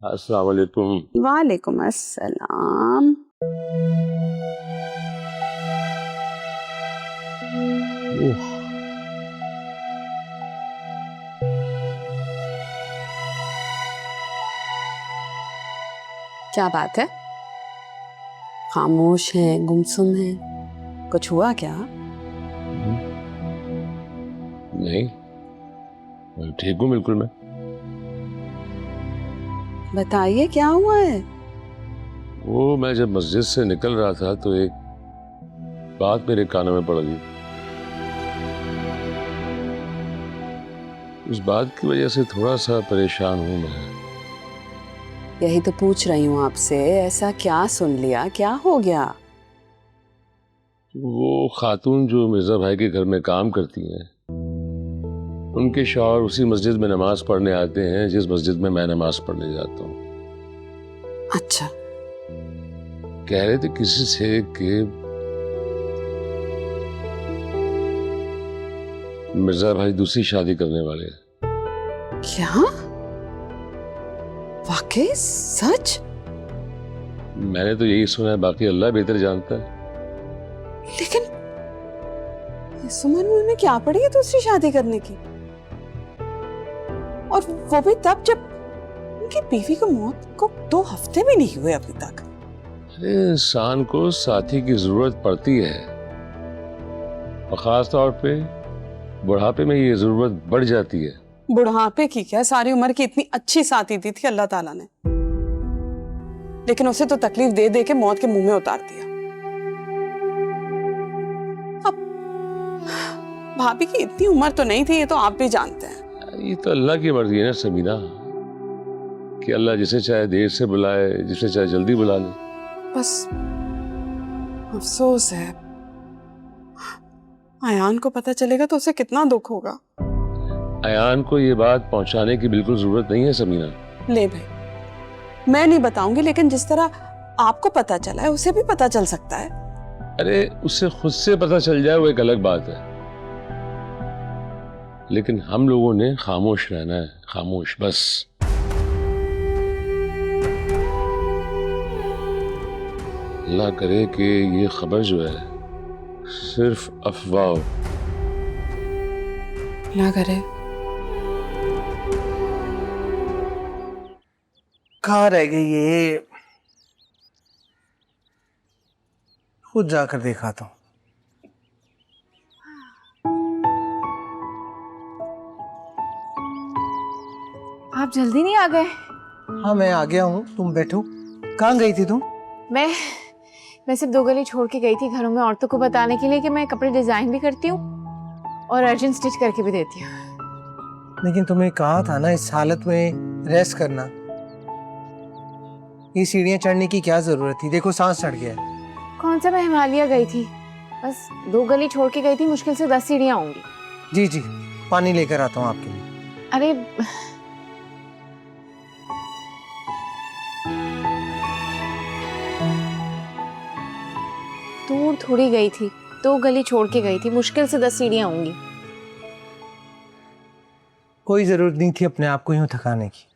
अस्सलाम वालेकुम। वालेकुम अस्सलाम। क्या बात है? खामोश है, गुमसुम है, कुछ हुआ क्या? नहीं, ठीक हूँ बिल्कुल मैं। बताइए क्या हुआ है? वो मैं जब मस्जिद से निकल रहा था तो एक बात मेरे कानों में पड़ गई। उस बात की वजह से थोड़ा सा परेशान हूँ मैं। यही तो पूछ रही हूँ आपसे, ऐसा क्या सुन लिया, क्या हो गया? वो खातून जो मिर्जा भाई के घर में काम करती हैं, उनके शौहर उसी मस्जिद में नमाज पढ़ने आते हैं जिस मस्जिद में मैं नमाज पढ़ने जाता हूँ। अच्छा। कह रहे थे किसी से कि मिर्जा भाई दूसरी शादी करने वाले हैं। क्या? वाकई? सच? मैंने तो यही सुना है, बाकी अल्लाह बेहतर जानता है। लेकिन इस उम्र में उन्हें क्या पड़ी है दूसरी शादी करने की? और वो भी तब जब उनकी बीवी की मौत को 2 हफ्ते भी नहीं हुए अभी तक। अरे इंसान को साथी की जरूरत पड़ती है, और खास तौर पे बुढ़ापे में ये जरूरत बढ़ जाती है। बुढ़ापे की क्या, सारी उम्र की इतनी अच्छी साथी दी थी अल्लाह ताला ने, लेकिन उसे तो तकलीफ दे दे के मौत के मुंह में उतार दिया। अब भाभी की इतनी उम्र तो नहीं थी, ये तो आप भी जानते हैं। ये तो अल्लाह की मर्जी है ना समीना, कि अल्लाह जिसे चाहे देर से बुलाए, जिसे चाहे जल्दी बुला ले। बस अफसोस है, अयान को पता चलेगा तो उसे कितना दुख होगा। अयान को ये बात पहुंचाने की बिल्कुल जरूरत नहीं है समीना। ले भाई, मैं नहीं बताऊंगी, लेकिन जिस तरह आपको पता चला है उसे भी पता चल सकता है। अरे उससे खुद से पता चल जाए वो एक अलग बात है, लेकिन हम लोगों ने खामोश रहना है, खामोश बस। अल्लाह करे कि ये खबर जो है सिर्फ अफवाह हो। ना करे। कहाँ रह गई ये? खुद जाकर देखा था। आप जल्दी नहीं आ गए? हाँ मैं आ गया हूँ, तुम बैठो। कहाँ गई थी तुम? मैं सिर्फ 2 गली छोड़ के गई थी घरों में औरतों को बताने के लिए कि मैं कपड़े डिजाइन भी करती हूँ और अर्जेंट स्टिच करके भी देती हूँ। लेकिन तुम्हें कहा था ना इस हालत में रेस्ट करना। ये सीढ़ियाँ चढ़ने की क्या जरूरत थी? देखो सांस चढ़ गया है। कौन सा मैं हिमालय गई थी? बस 2 गली छोड़ के गई थी, मुश्किल से 10 सीढ़ियाँ होंगी। जी जी, पानी लेकर आता हूँ आपके लिए। अरे दूर थोड़ी गई थी, 2 गली छोड़ के गई थी, मुश्किल से 10 सीढ़ियाँ होंगी। कोई जरूरत नहीं थी अपने आप को यूं थकाने की।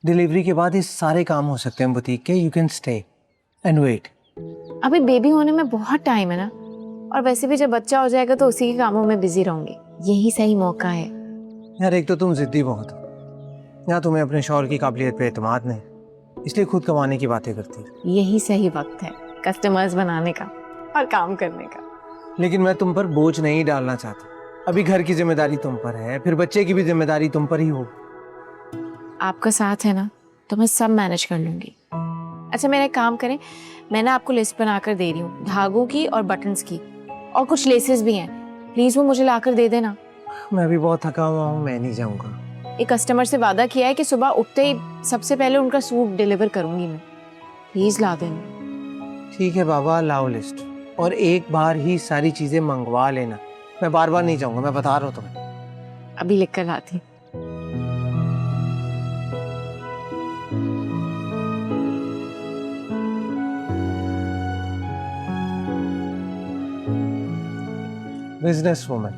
डिलीवरी के बाद ये सारे काम हो सकते हैं बुटीक के। You can stay and wait. अभी बेबी होने में बहुत टाइम है ना, और वैसे भी जब बच्चा हो जाएगा तो उसी के कामों में बिजी रहूंगी। यही सही मौका है। यार एक तो तुम जिद्दी बहुत हो, या तुम्हें अपने शौहर की काबिलियत पे एतमाद नहीं, इसलिए खुद कमाने की बातें करती हो। यही सही वक्त है कस्टमर्स बनाने का और काम करने का। लेकिन मैं तुम पर बोझ नहीं डालना चाहता। अभी घर की जिम्मेदारी तुम पर है, फिर बच्चे की भी जिम्मेदारी तुम पर ही हो। आपका साथ है ना, तो मैं सब मैनेज कर लूंगी। अच्छा मेरा एक काम करें, मैं ना आपको लिस्ट बनाकर दे रही हूँ, धागों की और बटन्स की, और कुछ लेसेस भी हैं। प्लीज वो मुझे लाकर दे देना। मैं भी बहुत थका हुआ हूँ, मैं नहीं जाऊँगा। एक कस्टमर से वादा किया है कि सुबह उठते ही सबसे पहले उनका सूट डिलीवर करूंगी मैं। प्लीज ला देना। ठीक है बाबा, लाओ लिस्ट, और एक बार ही सारी चीजें मंगवा लेना। मैं बार बार नहीं जाऊंगा, मैं बता रहा हूँ तुम्हें। अभी लिख कर लाती। Business women.